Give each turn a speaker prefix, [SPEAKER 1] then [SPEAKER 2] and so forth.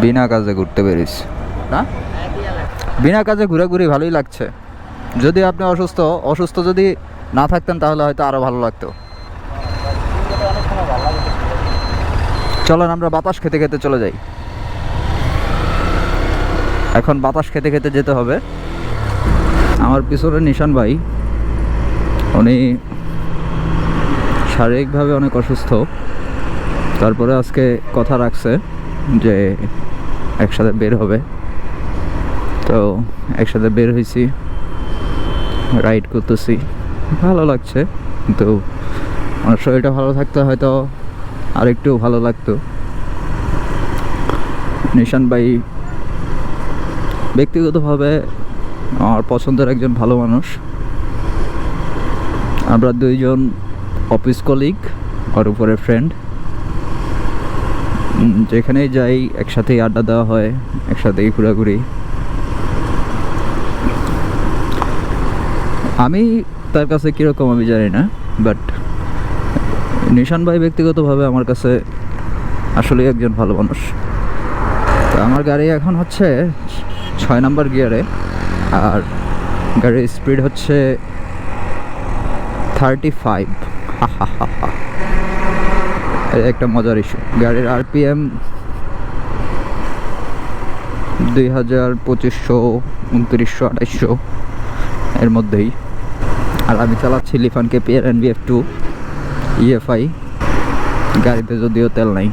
[SPEAKER 1] বিনা কাজে ঘুরতে বেরিস না? বিনা কাজে ঘোরাঘুরি ভালোই লাগছে। যদি আপনি অসুস্থ যদি না থাকতেন তাহলে হয়তো আরও ভালো লাগতো। চলেন আমরা বাতাস খেতে খেতে চলে যাই। এখন বাতাস খেতে খেতে যেতে হবে। আমার পিছনে নিশান ভাই, উনি শারীরিকভাবে অনেক অসুস্থ, তারপরে আজকে কথা রাখছে যে একসাথে বের হবে। তো একসাথে বের হয়েছি, রাইড করতেছি, ভালো লাগছে। কিন্তু আমার শরীরটা ভালো থাকতে হয়তো আরেকটু ভালো লাগতো। নিশান ভাই ব্যক্তিগতভাবে আমার পছন্দের একজন ভালো মানুষ। আমরা দুইজন অফিস কলিগ, আর উপরে ফ্রেন্ড। যেখানেই যাই একসাথেই আড্ডা দেওয়া হয়, একসাথেই ঘোরাঘুরি। আমি তার কাছে কীরকম আমি জানি না, বাট নিশান ভাই ব্যক্তিগতভাবে আমার কাছে আসলেই একজন ভালো মানুষ। তো আমার গাড়ি এখন হচ্ছে 6 নাম্বার গিয়ারে, আর গাড়ির স্পিড হচ্ছে 35। একটা মজার ইস্যু। গাড়ির আরপিএম 2000, 2500, 2900, 2800 এর মধ্যেই। আর আমি চালাচ্ছি লিফান KPR NBF2 EFI। গাড়িতে যদিও তেল নাই।